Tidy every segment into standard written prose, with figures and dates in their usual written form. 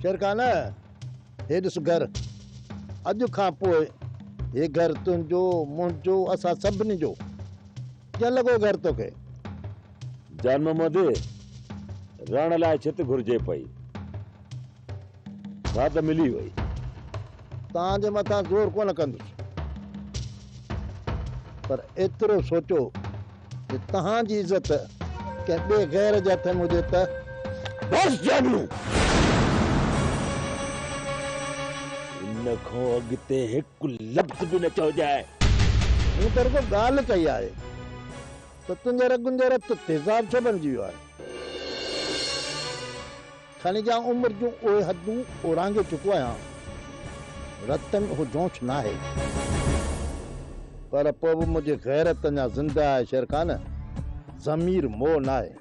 शेरखान हे ॾिस घर अॼु खां पोइ हे घर तुंहिंजो मुंहिंजो असां सभिनी जो कीअं लॻो घर तोखे जान मोहम्मद रण लाइ छित घुर्जे पई रात मिली वई तव्हांजे मथां ज़ोर कोन कंदुसि पर एतिरो सोचो कि तव्हांजी इज़त कंहिं ॿिए गैर जे हथ में हुजे त बस जानू इन खां अॻिते हिकु लफ़्ज़ बि न चइजाए मूं त रुॻो ॻाल्हि कई आहे त तुंहिंजे रगुनि जो रत तेज़ाब छो बणिजी वियो आहे खणी जा उमिरि जूं उहे हदूं ओरांगे चुको आहियां रत में उहो जोश न आहे पर पोइ बि मुंहिंजी गैरत अञा ज़िंदा आहे शेरखान ज़मीर मोह न आहे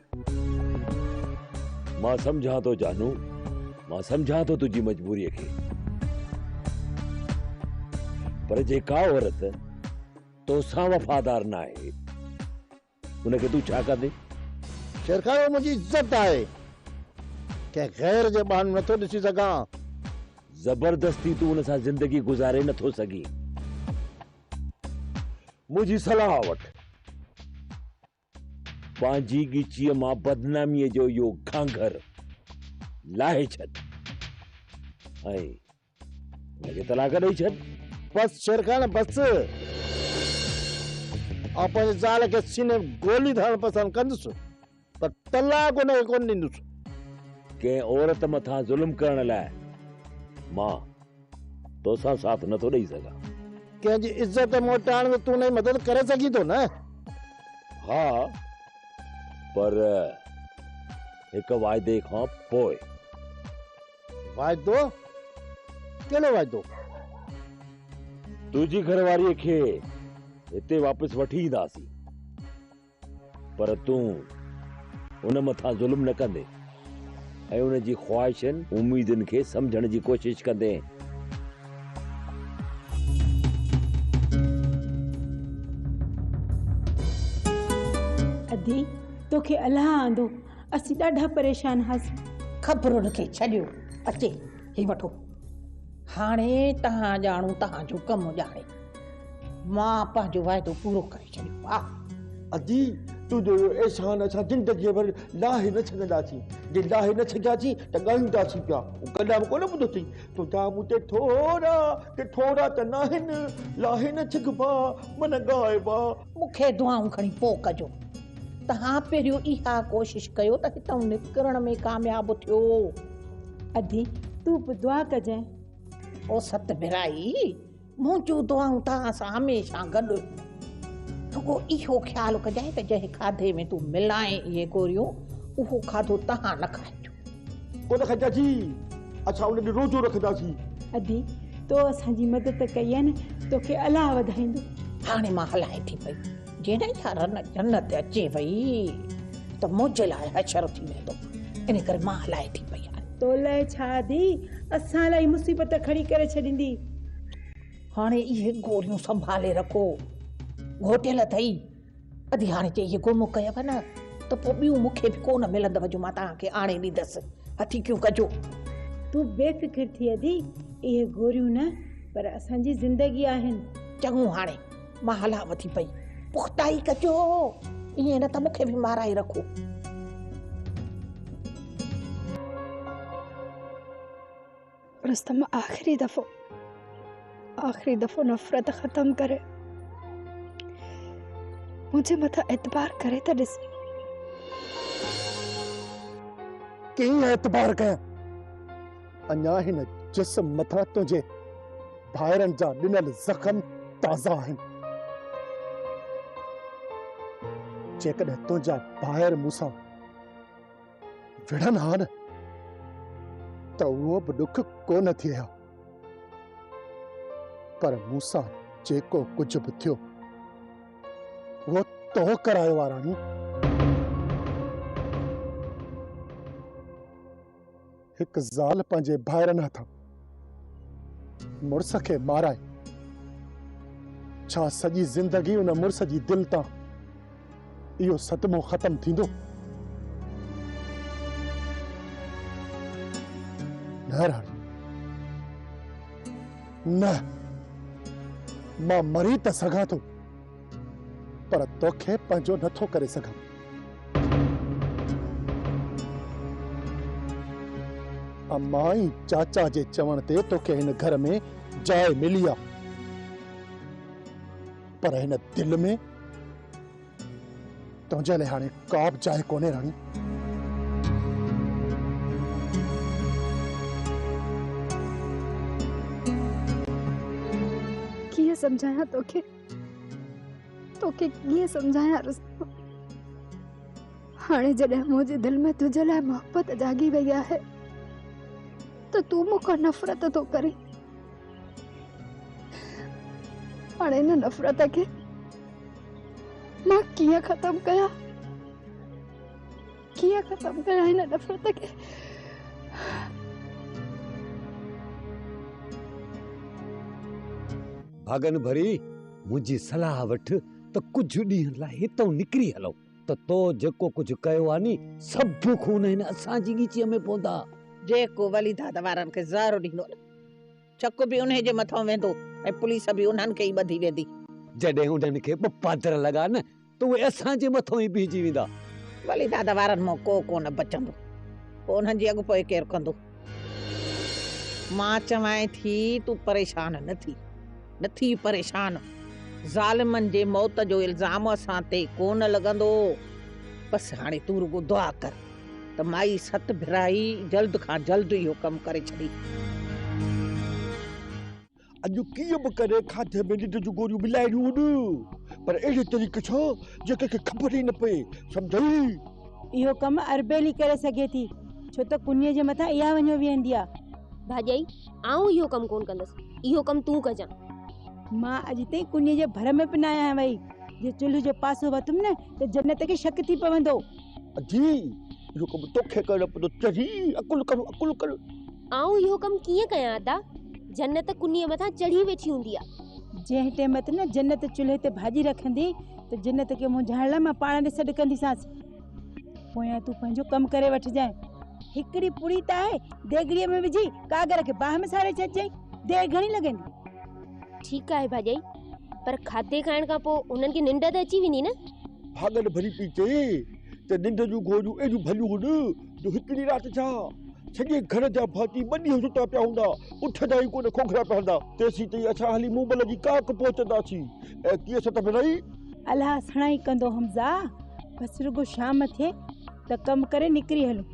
मां सम्झां थो जानू मां सम्झां थो तुंहिंजी मजबूरीअ खे पर जेका औरत तोसां वफ़ादार न आहे उनखे तूं छा कंदे शेरखान मुंहिंजी इज़त आहे कंहिं गैर जे बहाने नथो ॾिसी सघां जबरदस्ती तूं उन सां जिंदगी गुज़ारे नथो सघीं मुंहिंजी सलाह वठ पंहिंजी ॻिचीअ मां बदनामीअ जो इहो घांघर लाहे छॾ ऐं हुनखे तलाक ॾेई छॾ बस शेरखान बस ऐं पंहिंजे ज़ाल खे सीने में गोली धरणु पसंदि कंदुसि पर तलाक हुनखे कोन ॾींदुसि कंहिं औरत मथां ज़ुल्म करण लाइ मां तोसां साथ नथो ॾेई सघां कंहिंजी इज़त मोटाइण में तूं हुनजी मदद करे सघीं थो न हा पर हिकु वाइदे खां पोइ वाइदो कहिड़ो वाइदो तुंहिंजी घरवारीअ खे हिते वापसि वठी ईंदासीं पर तूं उन मथां ज़ुल्म न कंदे ऐं उन जी ख़्वाहिशनि उम्मीदुनि खे सम्झण जी कोशिश कंदे अदी तोखे अलाह आंदो असीं ॾाढा परेशान हासीं ख़बरुनि खे छॾियो अचे ही वठो हाणे तव्हां ॼाणो तव्हांजो कमु ॼाणे मां पंहिंजो वाइदो पूरो करे छॾियो आहे अजी तुंहिंजो एहसान असां ज़िंदगीअ भर लाहे न छॾंदासीं जे लाहे न छॾियासीं त ॻाईंदासीं पिया कॾहिं बि कोन ॿुधोसीं तुंहिंजा मूं ते थोरा त न आहिनि लाहे न छिगबा मन ॻाइबा मूंखे दुआऊं खणी पोइ कजो तव्हां पहिरियों इहा कोशिशि कयो त हितां निकिरण में कामयाबु थियो अदी तूं बि दुआ कजांइ ओ सत भिराई मुंहिंजूं दुआऊं तव्हां सां हमेशह गॾु रुगो इहो ख़्यालु कजांइ त जंहिं खाधे में तूं मिलाए इहे गोरियूं उहो खाधो तव्हां न खाइजो कोन खाइजासीं असां उन ॾींहुं रोज़ो रखंदासीं अदी तो असांजी मदद कई आहे न तोखे अलाह वधाईंदो हाणे मां हलाए थी पई जॾहिं रन जन्नत अचे वई त मुंहिंजे लाइ हशर थी वेंदो इन करे मां हलाए थी पई तो लाइ छा दी असां लाइ मुसीबत खड़ी करे छॾींदी हाणे इहे गोरियूं संभाले रखो घोटियल अथई अधी हाणे चई इहे गुम कयव न त पोइ ॿियूं मूंखे बि कोन मिलंदव जो मां तव्हांखे आणे ॾींदसि हथी क्यों कजो तूं बेफ़िक्र थी अदी इहे गोरियूं न पर असांजी ज़िंदगी आहिनि चङो हाणे मां हलाव थी पई पुख़्ताई कजो ईअं न त मूंखे बि माराए रखो रुस्तम आखिरी दफ़ो नफ़रत ख़त्म करे मुझे मथा एतबार करे त ॾिस कीअं एतबार कयां अञा हिन जिस्म मथां तुंहिंजे भाइरनि जा ॾिनल ज़ख़्म ताज़ा आहिनि जेकॾहिं तुंहिंजा भाइर मूंसां विढ़नि हा न त उहो बि ॾुख कोन थिए हा पर मूंसां जेको कुझु बि थियो वो तो करायो आहे राणी हिकु ज़ाल पंहिंजे भाइरनि हथां मुड़ुस खे माराए छा सॼी ज़िंदगी उन मुड़ुस जी दिलि तां इहो सदमो ख़त्म थींदो न न राणी न, मां मरी त सघां थो पर तोखे पंहिंजो नथो करे सघां। अम्मा ऐं चाचा जे चवण ते तोखे हिन घर में जाइ मिली आहे, पर हिन दिल में तुंहिंजे लाइ हाणे का बि जाइ कोन्हे राणी। कीअं समझाया तोखे, तोखे कीअं समझाया रुस्तम। हाणे जॾहिं मुंहिंजे दिल में तुझे लाइ मोहब्बत जागी वई आहे तो तू मूंखां नफ़रत थो करे। हाणे हिन नफ़रत खे मां कीअं ख़त्म कयां, कीअं ख़त्म कयां हिन नफ़रत खे। भागन भरी मुंहिंजी सलाह वठ त कुझु ॾींहं लाइ हितां निकिरी हलो त तो जेको कुझु कयो आहे नी सभु खून हिन असांजी ॻीचीअ में पवंदा। जेको वली दादा वारनि खे ज़हर ॾींदो न, चक बि उन्हे जे मथां वेंदो ऐं पुलिस बि उन्हनि खे ई ॿधी वेंदी। जॾहिं उन्हनि खे ॿ पादर लॻा न त उहे असांजे मथां ई बीहजी वेंदा। वली दादा वारनि मां को कोन बचंदो, पोइ उन्हनि जी अॻुपोइ केरु कंदो। मां चवां थी तूं परेशान न थी परेशान। ज़ालिमनि जे मौत जो इल्ज़ाम असां ते कोन लॻंदो। बसि हाणे तूं रुगो दुआ कर त माई सत भिराई जल्द खां जल्द इहो कमु करे छॾी। अॼु कीअं बि करे खाधे में निंड जूं गोरियूं मिलाए ॾियूं न, पर अहिड़े तरीक़े सां जेके खे ख़बर ई न पए, सम्झई। इहो कमु अरबेली करे सघे थी, छो त कुनीअ जे मथां इहा वञो वेहंदी आहे। भाॼाई आऊं इहो कमु कोन कंदसि, इहो कमु तूं कजां। मां अॼु ताईं कुनीअ जे भर में पिन आहियां वई, जे चुल्ह जो पासो वतुम न त जन्नत खे शक थी पवंदो। अजी इहो कमु तोखे करणो पवंदो, चढ़ी अकुल कर। आऊं इहो कमु कीअं कयां अदा? जन्नत कुनीअ मथां चढ़ी वेठी हूंदी आहे। जंहिं टाइम ते न जन्नत चुल्हे ते भाॼी रखंदी त जन्नत खे मुंझाइण लाइ मां पाण ॾे सॾु कंदीसांसि। पोयां तूं पंहिंजो कमु करे वठिजांइ। हिकिड़ी पुड़ी त आहे, देगड़ीअ में विझी कागर खे बाहि में साड़े छॾिजांइ, देरि घणी लॻंदी। ठीकु आहे भाॼाई, पर खाधे खाइण खां पोइ उन्हनि खे निंड त अची वेंदी न। भागन भरी पई चए त निंड जूं गोरियूं एॾियूं भलियूं न जो हिकिड़ी राति जा सॼे घर जा भाती ॿ सुता पिया हूंदा, उथंदा ई कोन, खोखरा पिया हूंदा। तेसीं ताईं असां हली मूंबल जी काक पहुचंदासीं ऐं कीअं सत भिराई अलाह सणाई कंदो हमज़ा। बसि रुगो शाम थिए त कमु करे निकिरी हलूं।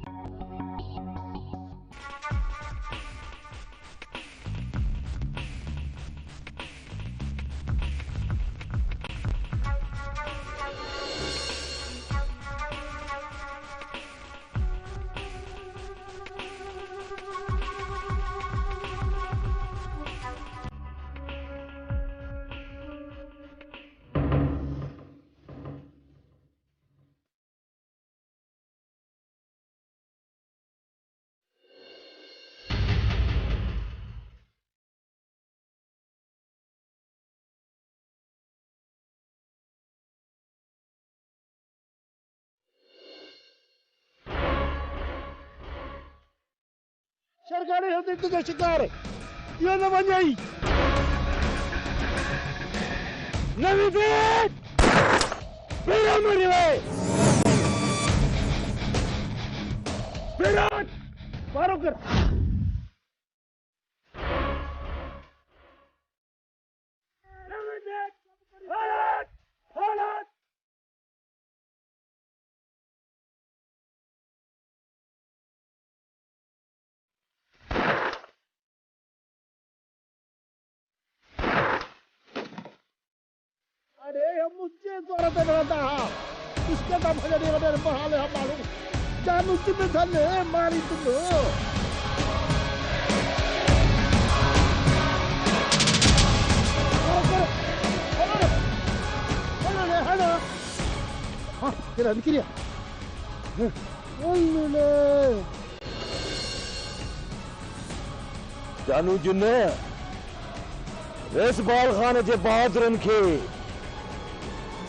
सरकारी होती तुझे शिकार ये न बन जाई नवी देख बेरा मरी वे बेरा मारो कर नवी देख हालत अरे हम मुझे जोरत रहता है इसके तो भजने वाले बहाले हम मालूम जानू तुम्हें धने मारी तुम हाँ तेरा निकलिया जानू जुन्ने इस बाल खाने जे बहादुरन के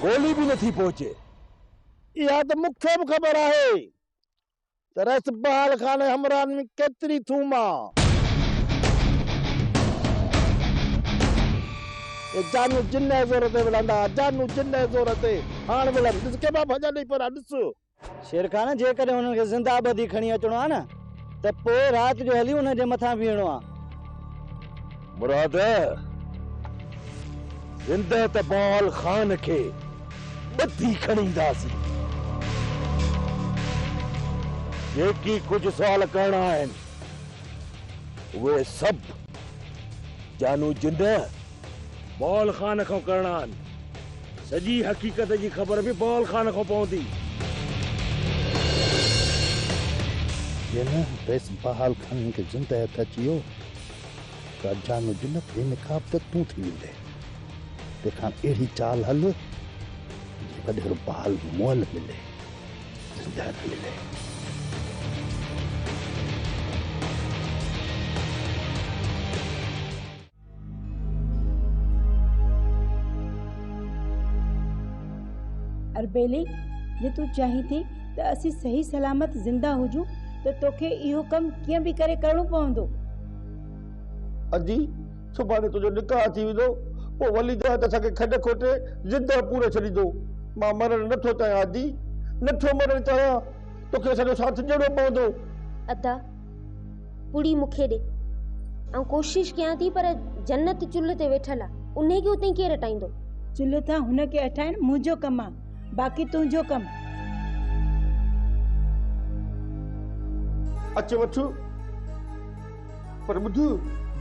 गोली भी नथी पहुंचे। यह तो मुख्य खबर है तरस बाल खाने हमरान में केतरी थूमा ये जानू जिन ज़ोर ते विढ़ंदा जानू जिन ज़ोर ते हाणे विढ़नि ॾिस के मां भॼा नहीं पर ॾिस शेर खान जेकॾहिं हुननि खे ज़िंदा बदी खणी अचिणो आहे न त पोइ राति जो हली हुन जे मथां बीहणो आहे। मुराद ज़िंदा त बॉल खान खे बदी खणींदासीं। जेकी कुझु सुवाल करणा आहिनि उहे सभु जानू जिंद बॉल खान खां करणा आहिनि। सॼी हक़ीक़त जी ख़बर बि बॉल खान खां पवंदी। ये न बेस बहाल खान के जिंदा हथ अची वियो त जानू जिन बेनकाब त तूं थी वेंदे तंहिंखां अहिड़ी चाल हल वॾेरो बहाल मुअल मिले जिंदा न मिले। अरबेली जे तू चाही थी त असीं सही सलामत ज़िंदा हुजूं त तोखे इहो कमु कीअं बि करे करणो पवंदो। अजी सुभाणे तुंहिंजो निकाह थी वेंदो पोइ वली जा त असांखे खॾ खोटे ज़िंदा पूरो छॾींदो। मां मरण नथो चाहियां आदि नथो मरण चाहियां तोखे असांजो साथ ॾियणो पवंदो। अदा पुड़ी मूंखे ॾे ऐं कोशिशि कयां थी पर जन्नत चुल्ह ते वेठल आहे उन खे उते केरु हटाईंदो। चुल्ह तां हुनखे हटाइण मुंहिंजो कमु आहे बाक़ी तुंहिंजो कमु। अच वठ पर ॿुध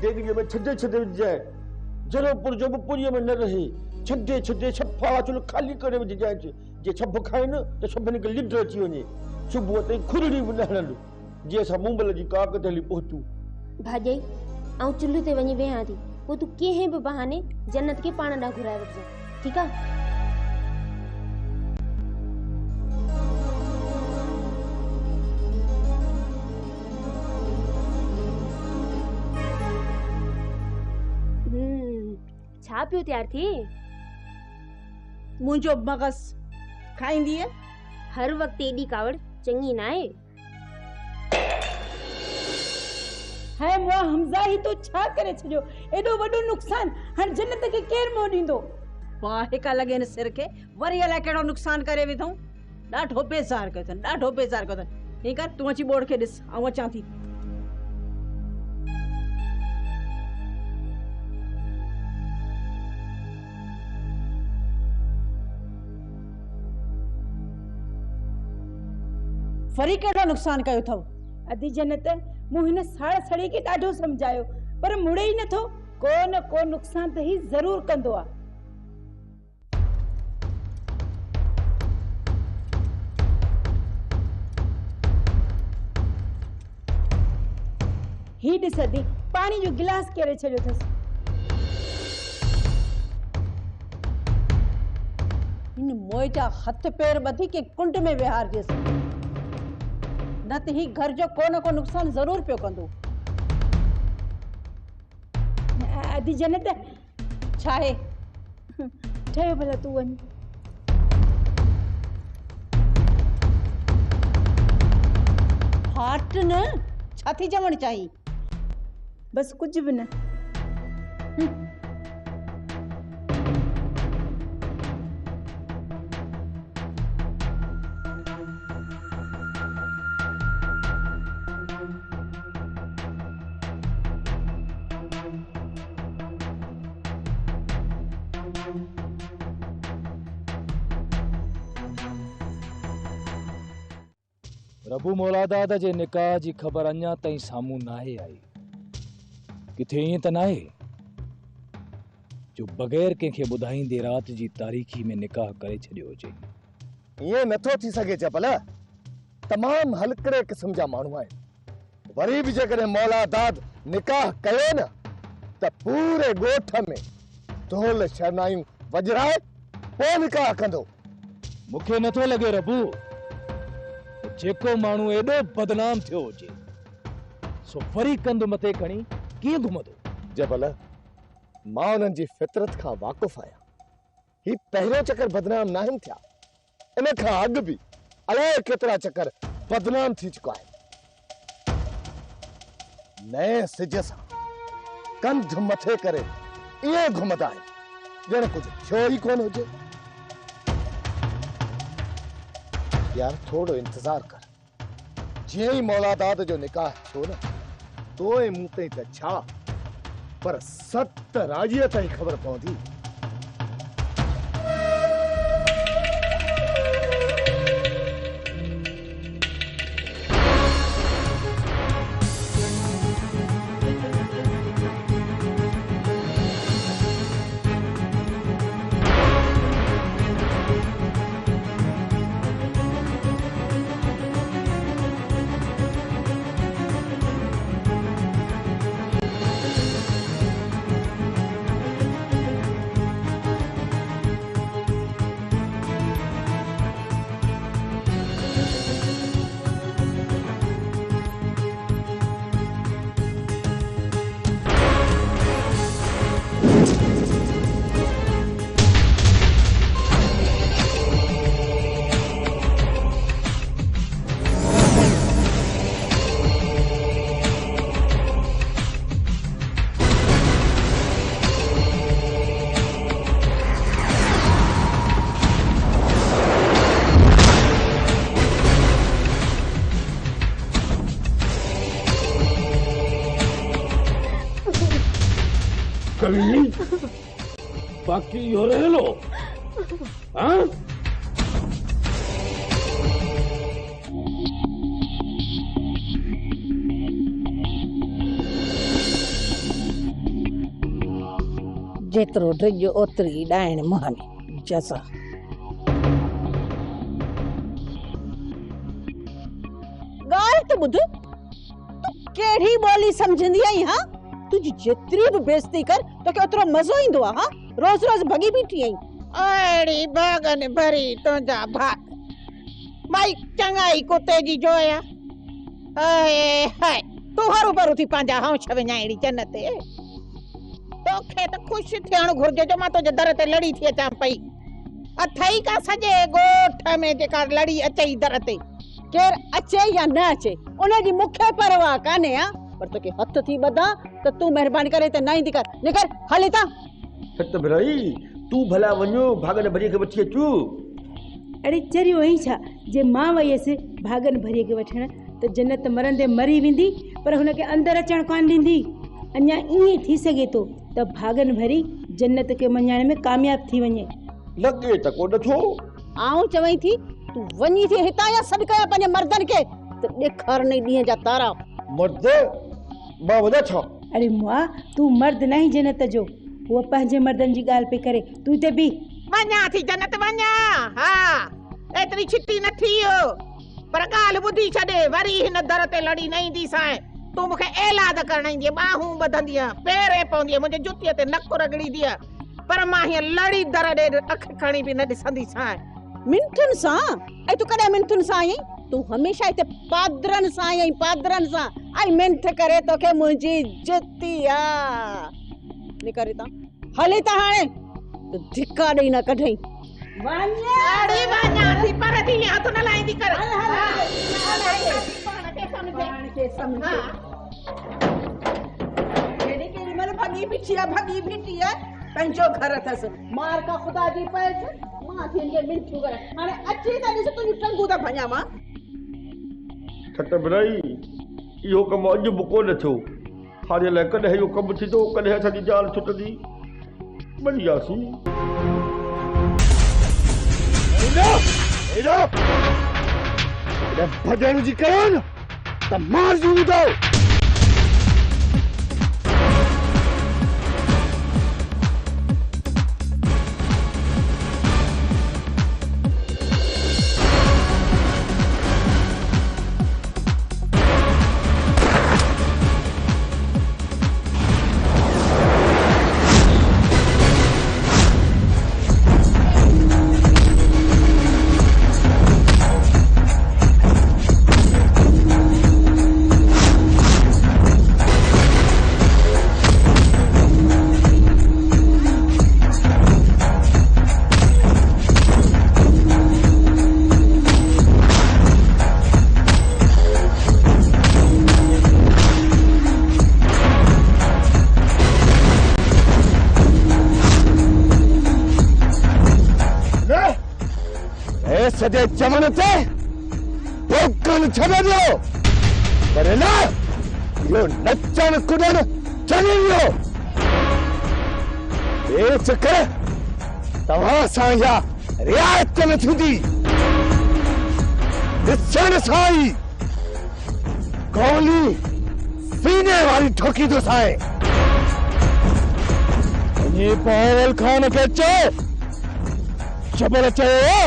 देगड़ीअ में छॾे छॾे विझजांइ जरोपुर जो बि पुरीअ में न रहे छॾे छॾे छफा चुल्ह ख़ाली करे विझजांइ। जे छप खाइनि त सभिनी खे लिड अची वञे सुबुह ताईं खुरड़ी बि न हलनि जीअं असां मुंबल जी काक ते हली पहुचूं। भाॼई ऐं चुल्ह ते वञी वेहां थी पोइ तूं कंहिं बि बहाने जन्नत खे पाण ॾांहुं घुराए वठिजांइ ठीकु आहे। छा पियो तैयार थी? मुंहिंजो मगज़ खाईंदी है हर वक्त एडी कावड़ चंगी ना है। हाय मुआ हमज़ा ही तो छा करे छॾियो एॾो वॾो नुक़सान हाणे जन्नत खे केरु मोह ॾींदो। वाह हिका लॻे न सिर खे वरी अलाए कहिड़ो नुक़सान करे वेठूं। ॾाढो बेज़ार कयो अथनि ॾाढो बेज़ार कयो अथनि। ठीकु आहे तूं अची बोर्ड खे ॾिस ऐं अचां थी। वरी कहिड़ो नुक़सान कयो अथव? अदी जन्नत मूं हिन साड़ सड़ी खे ॾाढो सम्झायो पर मुड़े ई नथो। को न को नुक़सान त ही ज़रूर कंदो आहे। ही ॾिस अदी पाणी जो गिलास केरे छॾियो अथसि। हिन मोए जा हथ पैर ॿधी के कुंड में विहारजेसि न त ही घर जो को न को नुक़सान ज़रूर पियो कंदो। अदी जन्नत छा आहे? ठहियो भला तूं वञ। हाट न छा थी चवणु चाही? बस कुझु बि न। रबू मौलादाद जे निकाह जी ख़बर अञा ताईं साम्हूं नाहे आई। किथे ईअं त नाहे जो बग़ैर कंहिंखे ॿुधाईंदे राति जी तारीख़ी में निकाह करे छॾियो हुजे। ये नथो थी सके चपल तमाम हलकड़े किस्म जा माण्हू आहिनि। वरी बि जेकॾहिं मौलादाद निकाह कयो न त पूरे ॻोठ में ढोल शहनायूं वॼराए पोइ निकाह कंदो। मूंखे नथो लॻे रबू जेको माण्हू एॾो बदनाम थियो हुजे सो वरी कंध मथे खणी कीअं घुमंदो। जबल मां उन्हनि जी फितरत खां वाक़ुफ़ आहियां। ही पहिरियों चक्कर बदनाम नाहिनि थिया। इन खां अॻु बि अलाए केतिरा चक्कर बदनाम थी चुका आहिनि। नए सिज सां कंध मथे करे इहे घुमंदा आहिनि। ॼण कुछ थियो ही कोन हुजे। यार थोड़ो इंतजार कर, जीअं ही मौलादाद जो निकाह थियो न तोए मुंह ते त छा पर सत राजीअ ताईं ख़बर पवंदी। बाकी हो रहे लो हाँ? जेतिरो ड्रिज ओतिरी ॾाइण महानी जसा। ॻाल्हि त ॿुध, तूं कहिड़ी ॿोली सम्झंदी आहीं? हाँ, तुझी जेतिरी बि बेइज्जती कर तोखे ओतिरो मज़ो ईंदो आहे। हाँ, रोज़ रोज़ भगी बीठी आहीं। अड़ी भागन भरी तुंहिंजा भाग भाई चङाई कुते जी जोया। हाय हाय तूं हरू भरू थी पंहिंजा हौछ विञाइणी जन ते। तोखे त ख़ुशि थियणु घुरिजे जो मां तुंहिंजे दर ते लड़ी थी अचां पई। अथई का सॼे ॻोठ में जेका लड़ी अचई दर ते, केरु अचे या न अचे उनजी मूंखे परवाह कान्हे। हा, पर तोखे हथ थी ॿधां त तूं महिरबानी करे त न ईंदी कर। निकर हली ता। सत भराई तू भला वञो भागन भरी के वठी अचू। अरे चरियो ई छा जे मां वई हुयसि भागन भरी के वठण त जन्नत मरंदे मरी वेंदी, पर हुनखे अंदर अचण कान ॾींदी। अञा ईअं थी सघे थो त भागन भरी जन्नत के मञाइण में कामयाब थी वञे। लगे त को नथो। आऊं चवई थी तू वञी थी हितां या सॾु कया पंहिंजे मर्दन खे त ॾेखार नहीं ॾींहं जा तारा। मर्द मां वञा छा? अरे मुआ तू मर्द नहीं जन्नत जो, वो पंहिंजे मर्दन जी ॻाल्हि पे करे। तू ते भी वञा थी जन्नत वञा। हा, एतरी छिटी न थी हो, पर ॻाल्हि ॿुधी छॾे वरी हिन दर ते लड़ी न ईंदी सां। तू मूंखे ऐलाद करण ईंदी, बाहूं ॿधंदी, पेरे पवंदी, मुंहिंजे जुतीअ ते नक रगड़ींदी, पर मां हीअं लड़ी दर ॾे अख खणी बि न ॾिसंदी सां। मिंठुनि सां? ऐं तूं कॾहिं मिंठुनि सां आई? तू हमेशा हिते पादरनि सां आई, पादरनि सां। आई मिंठ करे तोखे मुंहिंजी जुती आ। निकर हितां हली त हाणे त धिका ॾेई न कढई। अरे वञा थी पर दी हथ न लाईंदी कर। पाण के समझ केडी मल भगी बीठी है पंहिंजो घर अथस। मार का खुदा जी पैज मां थी के मिंठू कर हाणे अची त ॾिस तुंहिंजी टंगू त भञा मां। खट भराई इहो कम अॼु बि कोन थियो। हाणे लाइ कॾहिं इहो कमु थींदो, कॾहिं असांजी जान छुटंदी। बढ़ियासीं भॼण जी कयो न त मार जूं ॿुधाओ। सजे चमन से रोकन छड़े दियो पर ना यो नचन कुदन चली वियो ए चक्कर तव्हां सां या रियायत न थींदी ॾिसण सां ई कौली सीने वाली ठोकी तो साए ये पावल खान के चो जबर चयो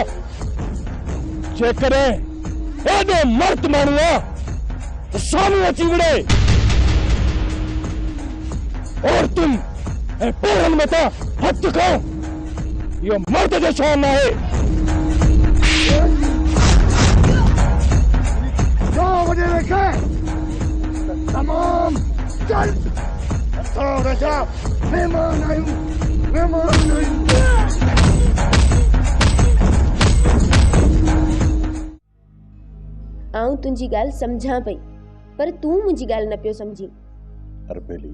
जेकरे एडो मर्द मानुआ तो सामने अची विड़े और तुम पेरन में था हथ खाओ ये मर्द जो शान है जो वजह रखे तमाम चल तो रजा मेहमान आयु आऊं तुंहिंजी ॻाल्हि सम्झां पई पर तूं मुंहिंजी ॻाल्हि न पियो सम्झी अरबेली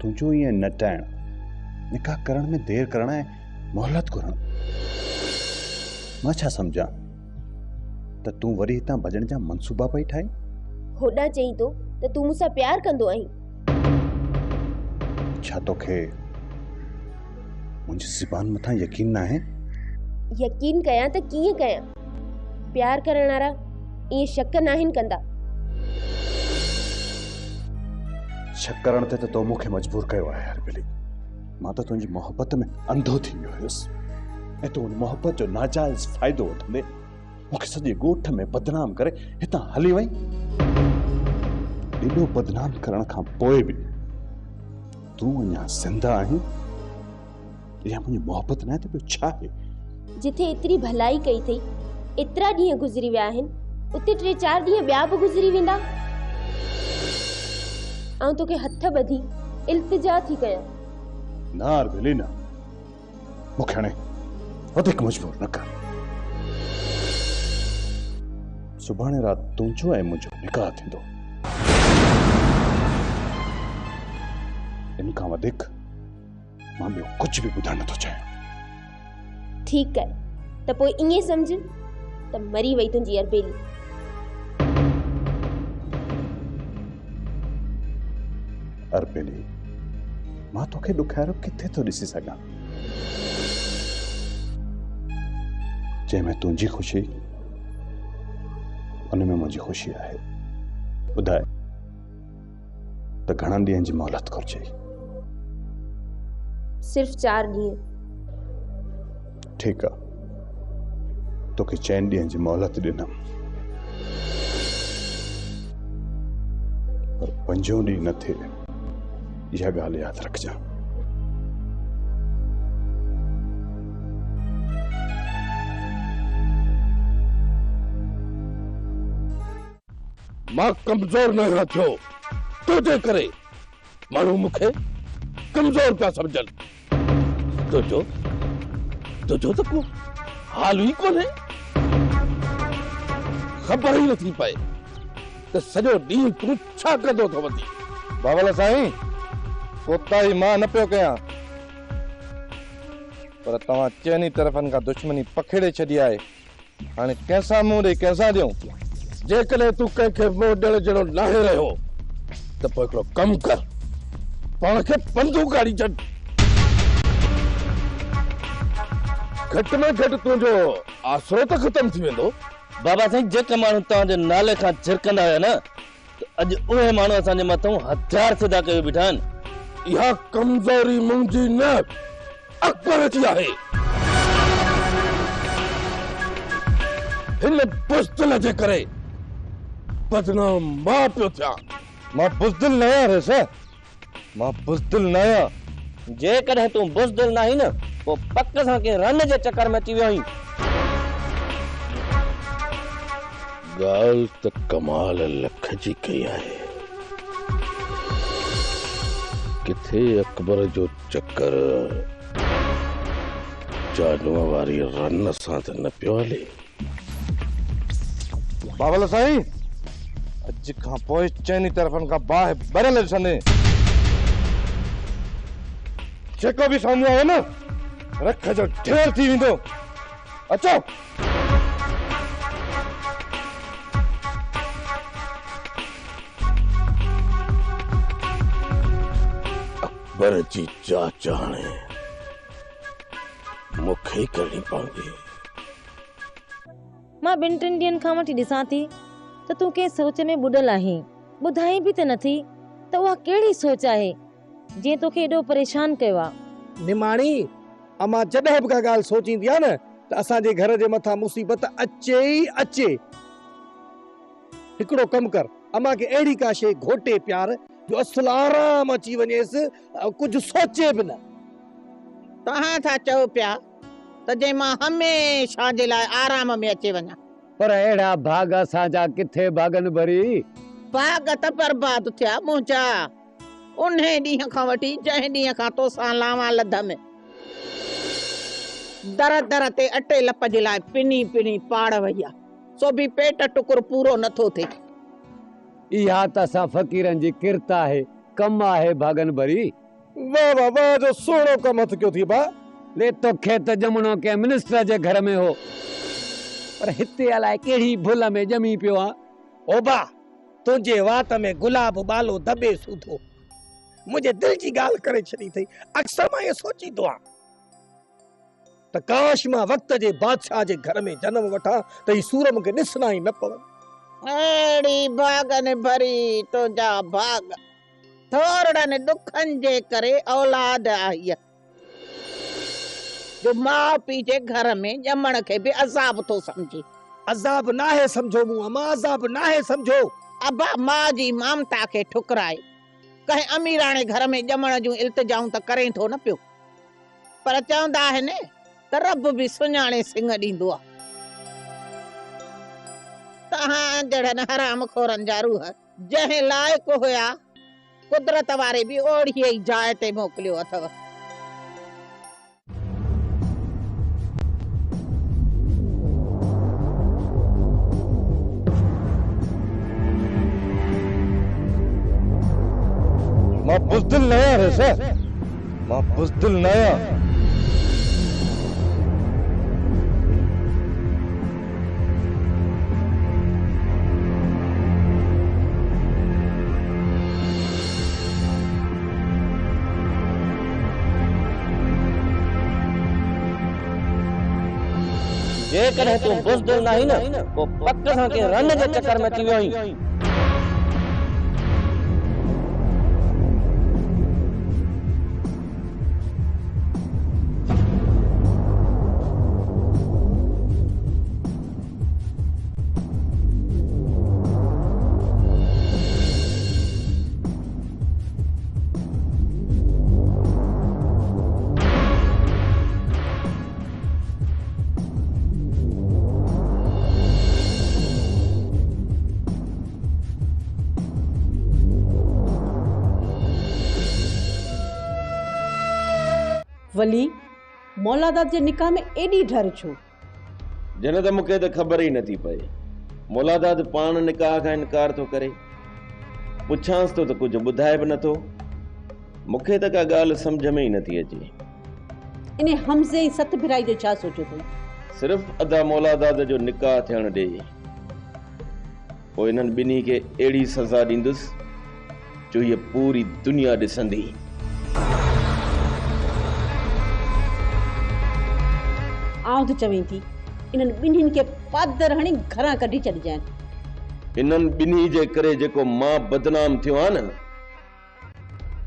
तुंहिंजो ईअं नटाइण निकाह करण में देर करण ऐं मोहलत घुरण मां छा सम्झां त तूं वरी हितां भॼण जा मनसूबा पई ठाहीं होॾा चई तो त तूं मूंसां प्यार कंदो आहीं छा तोखे मुंहिंजी ज़ुबान मथां यकीन न आहे यकीन कयां त कीअं कयां प्यार करण वारा ईअं शक नाहिन कंदा शक करण ते तो मूंखे मजबूर कयो आहे अरबेली मां त तुंहिंजी मोहबत में अंधो थी वियो हुयुसि ऐं तूं उन मोहबत जो नाजाइज़ फ़ाइदो वठंदे मूंखे सॼे ॻोठ में बदनाम करे हितां हली वई एॾो बदनाम करण खां पोइ बि तूं अञा ज़िंदा आहीं इहा मुंहिंजी मोहबत न आहे त ॿियो छा आहे जिथे एतिरी भलाई कई थई एतिरा ॾींहं गुज़री विया आहिनि उते 3-4 ॾींहं ॿिया बि गुज़री वेंदा ऐं तोखे हथ ॿधी इल्तिजा थी कयां न अरबेली न मूंखे हाणे वधीक मजबूर न कर सुभाणे राति तुंहिंजो ऐं मुंहिंजो निकाह थींदो इन खां वधीक मां ॿियो कुझु बि ॿुधाइण नथो चाहियां ठीकु आहे त पोइ ईअं सम्झ त मरी वई तुंहिंजी अरबेली अरबेली मां तोखे ॾुखाइरो किथे थो ॾिसी सघां जंहिंमें तुंहिंजी ख़ुशी उनमें मुंहिंजी ख़ुशी आहे ॿुधाए त घणनि ॾींहंनि जी मोहलत घुरिजे सिर्फ़ 4 ॾींहं ठीकु आहे तोखे 4 ॾींहंनि जी मोहलत ॾिनमि पर 5 ॾींहं न थिए इहा ॻाल्हि यादि रखजांइ मां कमज़ोर न थियो तुझे करे माण्हू मूंखे कमज़ोर पिया सम्झनि तुझो त को हाल ई कोन्हे ख़बर ई नथी पए त सॼो ॾींहुं तूं छा कंदो थो वञी बाबल साईं कोताही मां न पियो कयां पर तव्हां चइनी तरफ़नि खां दुश्मनी पखेड़े छॾी आहे हाणे कंहिंसां मुंहुं ॾेई कंहिंसां ॾियूं जेकॾहिं तूं कंहिंखे मुंहुं ॾियण जहिड़ो नाहे रहियो त पोइ हिकिड़ो कमु कर पाण खे बंदूक गाड़ी छॾ घटि में घटि तुंहिंजो आसरो त ख़तम थी वेंदो बाबा साईं जेके माण्हू तव्हांजे नाले खां झिरकंदा हुया न त अॼु उहे माण्हू असांजे मथां हथियार सिधा कयो बीठा आहिनि इहा कमज़ोरी मुंहिंजी न अकबर जी आहे हिन बुज़दिल जे करे बदनाम मां पियो थियां मां बुज़दिल न आहियां रेस मां बुज़दिल न आहियां जेकॾहिं तूं बुज़दिल न आहीं न पोइ पक सां कंहिं रन जे चक्कर में अची वियो आहीं ॻाल्हि त कमाल लख जी कई आहे किथे अकबर जो चक्कर जानवर वारी रन सां त न पियो हले बाबल साईं अॼु खां पोइ चइनी तरफ़नि खां बाहि भरियल ॾिसंदे जेको बि साम्हूं आयो न रख जो ढेर थी वेंदो अचो। अकबर जी चाचाणे मूंखे ई करणी पवंदी। मां 2-3 ॾींहंनि खां वठी ॾिसां थी त तूं कंहिं सोच में ॿुॾल आहीं। ॿुधाई बि त नथी त उहा कहिड़ी सोच आहे जीअं तोखे एॾो परेशान कयो आहे। निमाणी, अमां जॾहिं बि का ॻाल्हि सोचींदी आहे न त असांजे घर जे मथां मुसीबत अचे ई अचे। हिकिड़ो कमु कर, अमां खे अहिड़ी का शइ घोटे प्यार जो असुल आराम अची वञेसि, कुझु सोचे बि न। तव्हां था चओ पिया त जे मां हमेशा जे लाइ आराम में अची वञा, पर अहिड़ा भाग असांजा किथे भागनि भरी। भाग त बर्बाद थिया मुंहिंजा उन ॾींहं खां वठी जंहिं ॾींहं खां तोसां लावां लधम। दर दर ते अटे लप जे लाइ पिनी पिनी पाड़ वई आहे, सो बि पेट टुकुर पूरो नथो थिए। इहा त असां फ़क़ीरनि जी किरत आहे, कम आहे भागनि भरी। वाह वाह वाह, जो सोणो कम हथ कयो थी बा। ले तोखे त ॼमणो कंहिं मिनिस्टर जे घर में हो, पर हिते अलाए कहिड़ी भुल में ॼमी पियो आहे। ओ बा, तुंहिंजे वात में गुलाब बालो दबे सूधो मुंहिंजे दिल जी ॻाल्हि करे छॾी अथई। अक्सर मां इहो सोचींदो आहियां त काश मां वक़्त जे बादशाह जे घर में जनम वठां त ही सूर मूंखे ॾिसणा ई न पवनि। अहिड़ी भागनि भरी तुंहिंजा भाग, थोरड़नि दुखनि जे करे औलाद आई जो माउ पीउ जे घर में ॼमण खे बि अज़ाब थो सम्झे। अज़ाब नाहे समझो मूं अमां, अज़ाब नाहे समझो। अबा मां जी ममता खे ठुकराए कंहिं अमीराणे घर में ॼमण जूं इल्तिजाऊं त करे थो न पियो, पर चवंदा आहिनि त रब बि सुञाणे सिंह ॾींदो आहे। तव्हां जहिड़नि हराम खोरनि जा रूह जंहिं लाइक़ु हुया, कुदरत वारे बि ओढ़ी ई जाइ ते मोकिलियो अथव। मां बुज़दिल न आहियां रेसा, मां बुज़दिल न आहियां। जेकॾहिं तूं बुज़दिल न आहीं न, पोइ पक सां के रन जे चक्कर में थी वियो आहीं। वली, मौलादाद जे निकाह में एडी डर छो? जन त मूंखे त ख़बर ई नथी पए। मौलादाद पाण निकाह खां इनकार थो करे, पुछांसि थो त कुझु ॿुधाए बि नथो। मूंखे त का ॻाल्हि सम्झ में ई नथी अचे। इन हमज़े ऐं सत भिराई जो छा सोचो अथई? सिर्फ़ अदा मौलादाद जो निकाह थियण ॾे, पोइ इन्हनि ॿिन्ही खे अहिड़ी सज़ा ॾींदुसि जो हीअ पूरी दुनिया ॾिसंदी। आउं त चवीं थी इन्हनि ॿिन्हिनि खे पादर हणी घरां कढी छॾिजांइ। इन्हनि ॿिन्ही जे करे जेको मां बदनाम थियो आहे न,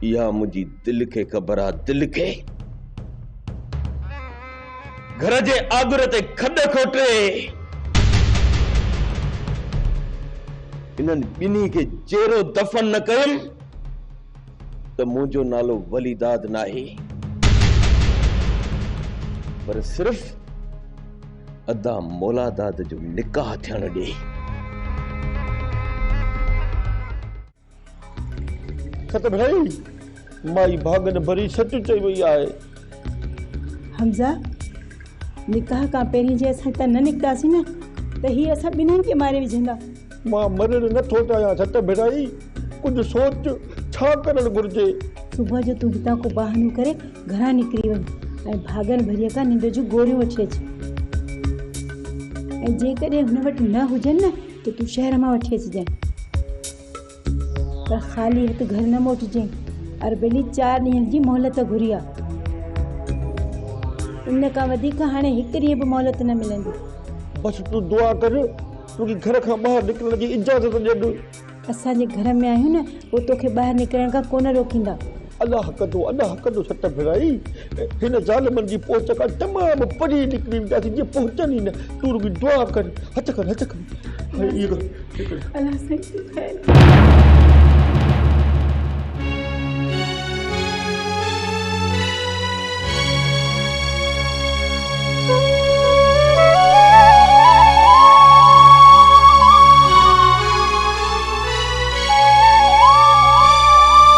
इहा मुंहिंजी दिलि खे ख़बर आहे। दिलि खे घर जे आगुर ते खॾ खोटे इन्हनि ॿिन्ही खे जहिड़ो दफ़न न कयुमि त मुंहिंजो नालो वलीदाद नाहे, पर सिर्फ़ अदा मौलादाद जो निकाह थियण ॾे। खत भाई माई भागन भरी सच चई वई आहे। हमज़ा, निकाह खां पहिरीं जे असां त न निकितासीं न, त हीअ असां ॿिन्हिनि खे मारे विझंदा। मां मरण नथो चाहियां सत भेराई, कुझु सोच छा करणु घुरिजे। सुबुह जो तूं हितां को बहानो करे घरां निकिरी वञ ऐं भागन भरीअ खां निंड जूं गोरियूं वठी अच। ऐं जेकॾहिं हुन वटि न हुजनि न त तूं शहर मां वठी अचिजांइ, पर ख़ाली हथ घर न मोटिजांइ। अरबेली 4 ॾींहंनि जी मोहलत घुरी आहे, इन खां वधीक हाणे हिकु ॾींहुं बि मोहलत न मिलंदी। बस तूं दुआ कर, तोखे घर खां ॿाहिरि निकिरण जी इजाज़त ॾियनि। असांजे घर में आहियूं न, पोइ तोखे ॿाहिरि निकिरण खां कोन रोकींदा। अलाह कंदो सत भेराई। हिन ज़ालिमनि जी पहुच खां तमामु परे निकिरी वेंदासीं, जीअं पहुचनि ई न। तूं रुॻी दुआ कर, हथ कर। अलाह सही